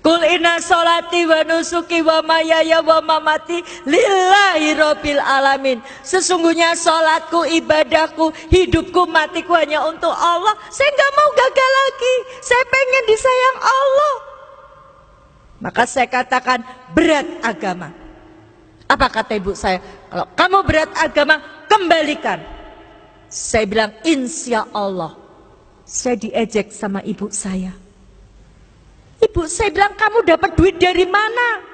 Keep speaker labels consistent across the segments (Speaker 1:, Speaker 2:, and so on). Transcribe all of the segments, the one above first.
Speaker 1: Kul inna sholati wa nusuki wa mayaya wa mamati lillahi rabbil alamin. Sesungguhnya sholatku, ibadahku, hidupku, matiku hanya untuk Allah. Saya gak mau gagal lagi. Saya pengen disayang Allah. Maka saya katakan berat agama. Apa kata ibu saya? Kalau kamu berat agama, kembalikan. Saya bilang insya Allah. Saya diejek sama ibu saya. Ibu saya bilang, kamu dapat duit dari mana?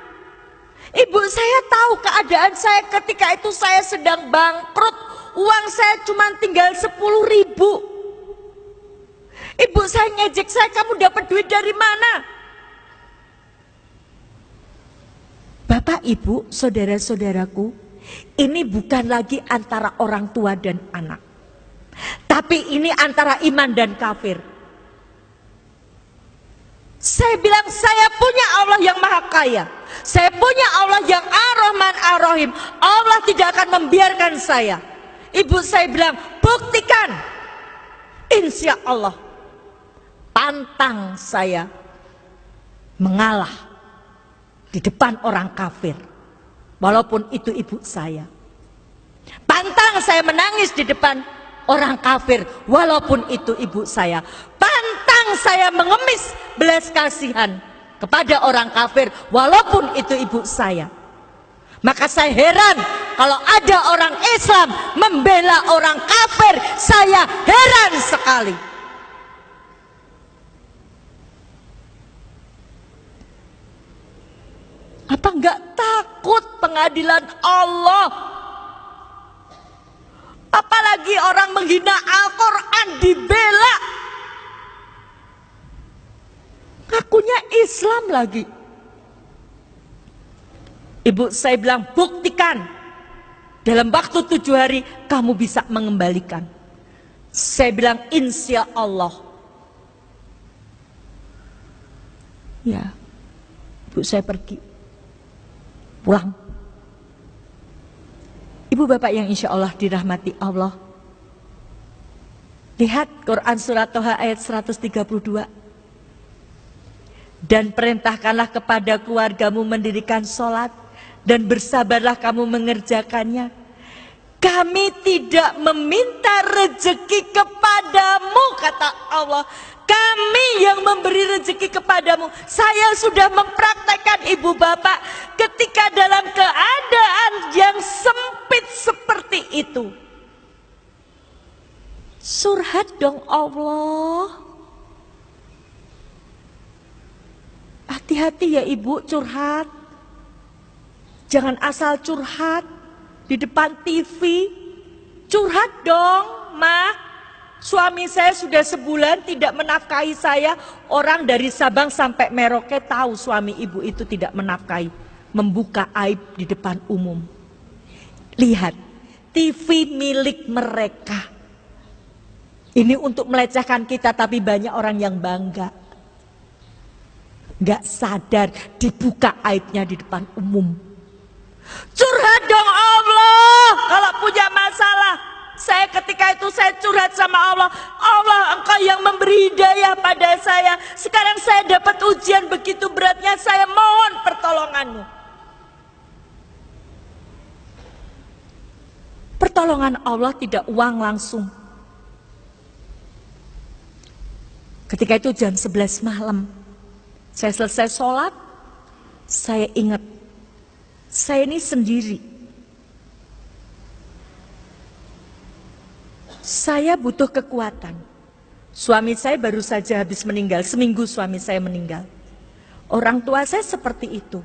Speaker 1: Ibu saya tahu keadaan saya ketika itu saya sedang bangkrut. Uang saya cuma tinggal 10.000. Ibu saya ngejek saya, kamu dapat duit dari mana? Bapak, ibu, saudara-saudaraku, ini bukan lagi antara orang tua dan anak. Tapi ini antara iman dan kafir. Saya bilang saya punya Allah yang maha kaya. Saya punya Allah yang ar-Rahman ar-Rahim. Allah tidak akan membiarkan saya. Ibu saya bilang buktikan. Insya Allah. Pantang saya mengalah di depan orang kafir. Walaupun itu ibu saya. Pantang saya menangis di depan orang kafir. Walaupun itu ibu saya. Pantang saya mengemis belas kasihan kepada orang kafir walaupun itu ibu saya. Maka saya heran kalau ada orang Islam membela orang kafir. Saya heran sekali. Apa enggak takut pengadilan Allah? Apalagi orang menghina Al-Quran dibela. Ngakunya Islam lagi. Ibu saya bilang buktikan. Dalam waktu 7 hari kamu bisa mengembalikan. Saya bilang insya Allah. Ya, ibu saya pergi. Pulang. Ibu bapak yang insya Allah dirahmati Allah. Lihat Quran surat Toha ayat 132. Dan perintahkanlah kepada keluargamu mendirikan sholat. Dan bersabarlah kamu mengerjakannya. Kami tidak meminta rezeki kepadamu, kata Allah. Kami yang memberi rezeki kepadamu. Saya sudah mempraktekkan ibu bapak ketika dalam keadaan yang sempit seperti itu. Surhat dong Allah. Hati-hati ya ibu curhat. Jangan asal curhat di depan TV. Curhat dong, Ma. Suami saya sudah sebulan tidak menafkahi saya. Orang dari Sabang sampai Merauke tahu suami ibu itu tidak menafkahi. Membuka aib di depan umum. Lihat, TV milik mereka. Ini untuk melecehkan kita, tapi banyak orang yang bangga. Gak sadar dibuka aibnya di depan umum. Curhat dong Allah kalau punya masalah. Saya ketika itu saya curhat sama Allah. Allah, engkau yang memberi hidayah pada saya. Sekarang saya dapat ujian begitu beratnya. Saya mohon pertolonganmu. Pertolongan Allah tidak uang langsung. Ketika itu jam 11 malam. Saya selesai sholat. Saya ingat. Saya ini sendiri. Saya butuh kekuatan. Suami saya baru saja habis meninggal. Seminggu suami saya meninggal. Orang tua saya seperti itu.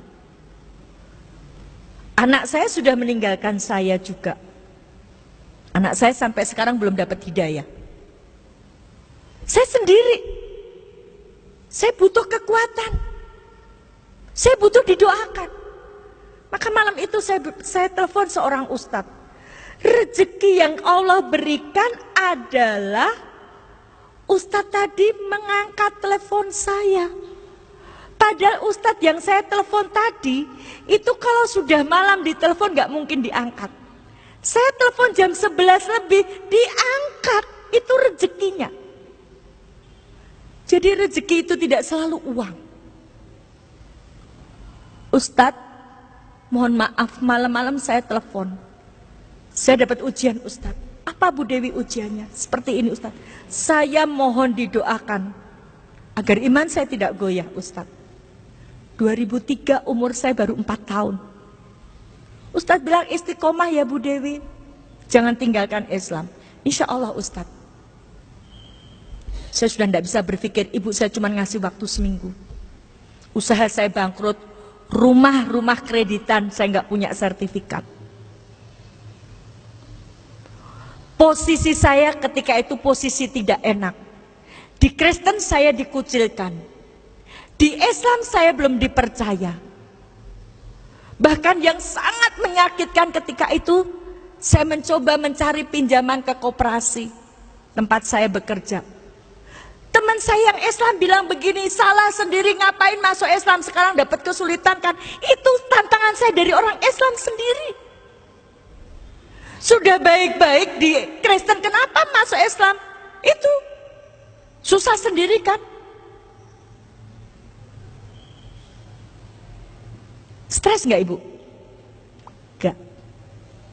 Speaker 1: Anak saya sudah meninggalkan saya juga. Anak saya sampai sekarang belum dapat hidayah. Saya sendiri. Saya butuh kekuatan. Saya butuh didoakan. Maka malam itu saya telepon seorang ustadz. Rezeki yang Allah berikan adalah ustadz tadi mengangkat telepon saya. Padahal ustadz yang saya telepon tadi itu kalau sudah malam ditelepon gak mungkin diangkat. Saya telepon jam 11 lebih diangkat. Itu rezekinya. Jadi rezeki itu tidak selalu uang. Ustadz, mohon maaf malam-malam saya telepon. Saya dapat ujian Ustadz. Apa Bu Dewi ujiannya? Seperti ini Ustadz. Saya mohon didoakan agar iman saya tidak goyah Ustadz. 2003 umur saya baru 4 tahun. Ustadz bilang istiqomah ya Bu Dewi. Jangan tinggalkan Islam. Insya Allah Ustadz. Saya sudah tidak bisa berpikir, ibu saya cuma ngasih waktu seminggu. Usaha saya bangkrut, rumah kreditan, saya nggak punya sertifikat. Posisi saya ketika itu posisi tidak enak. Di Kristen saya dikucilkan. Di Islam saya belum dipercaya. Bahkan yang sangat menyakitkan ketika itu, saya mencoba mencari pinjaman ke koperasi tempat saya bekerja. Teman saya yang Islam bilang begini, salah sendiri ngapain masuk Islam sekarang dapat kesulitan kan? Itu tantangan saya dari orang Islam sendiri. Sudah baik-baik di Kristen, kenapa masuk Islam? Itu susah sendiri kan? Stres nggak ibu? Nggak.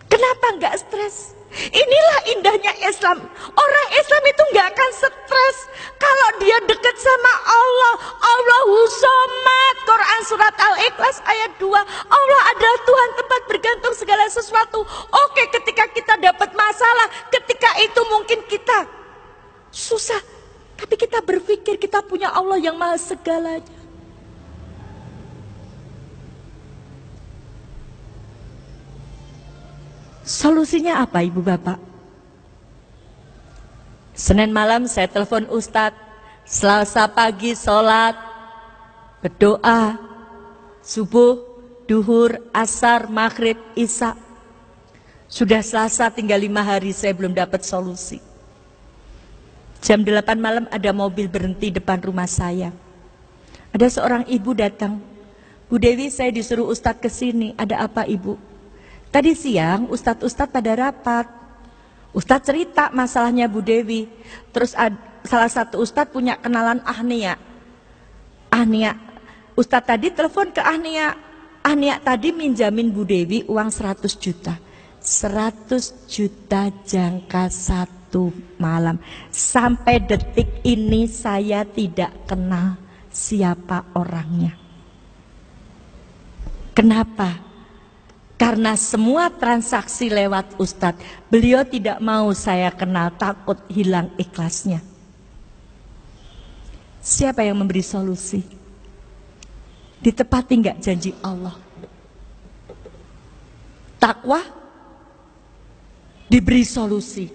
Speaker 1: Kenapa nggak stres? Inilah indahnya Islam. Orang Islam itu nggak akan stres kalau dia dekat sama Allah. Allahu Somad. Quran surat Al-Ikhlas ayat 2. Allah adalah Tuhan tempat bergantung segala sesuatu. Oke, ketika kita dapat masalah, ketika itu mungkin kita susah, tapi kita berpikir kita punya Allah yang maha segalanya. Solusinya apa ibu bapak? Senin malam saya telepon Ustadz, Selasa pagi sholat, berdoa, subuh, duhur, asar, maghrib, isya. Sudah Selasa tinggal 5 hari saya belum dapat solusi. Jam 8 malam ada mobil berhenti depan rumah saya. Ada seorang ibu datang, Bu Dewi saya disuruh Ustadz ke sini, ada apa ibu? Tadi siang Ustadz pada rapat. Ustadz cerita masalahnya Bu Dewi. Terus salah satu Ustadz punya kenalan Ahnia. Ustadz tadi telepon ke Ahnia. Ahnia tadi minjamin Bu Dewi uang 100 juta. 100 juta jangka 1 malam. Sampai detik ini saya tidak kenal siapa orangnya. Kenapa? Karena semua transaksi lewat Ustadz, beliau tidak mau saya kenal, takut hilang ikhlasnya. Siapa yang memberi solusi? Ditepati nggak janji Allah? Takwa, diberi solusi,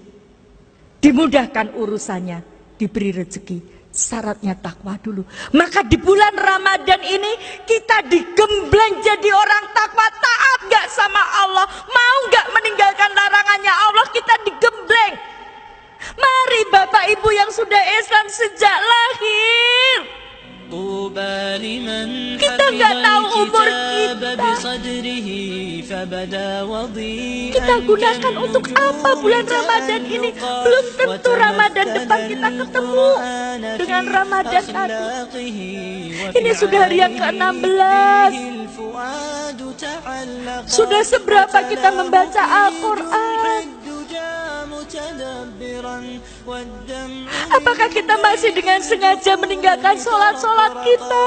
Speaker 1: dimudahkan urusannya, diberi rezeki. Syaratnya takwa dulu. Maka di bulan Ramadan ini kita digembleng jadi orang takwa, taat gak sama Allah, mau gak meninggalkan larangannya Allah, kita digembleng. Mari Bapak Ibu yang sudah Islam sejak lahir, kita gak tahu umur kita gunakan untuk apa bulan Ramadan ini. Belum tentu Ramadan depan kita ketemu dengan Ramadan tadi. Ini sudah hari yang ke-16. Sudah seberapa kita membaca Al-Quran? Apakah kita masih dengan sengaja meninggalkan sholat-sholat kita?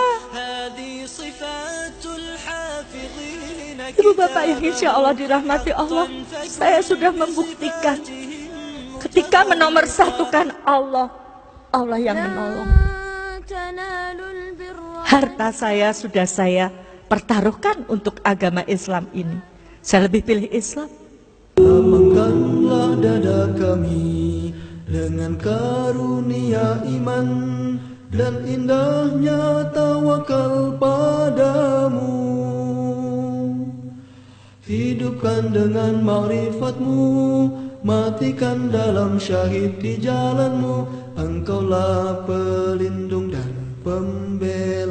Speaker 1: Ibu bapak yang insya Allah dirahmati Allah, saya sudah membuktikan ketika menomorsatukan Allah, Allah yang menolong. Harta saya sudah saya pertaruhkan untuk agama Islam ini. Saya lebih pilih Islam.
Speaker 2: Lapangkanlah dada kami dengan karunia iman dan indahnya tawakal padamu. Hidupkan dengan ma'rifatmu, matikan dalam syahid di jalanmu. Engkaulah pelindung dan pembela.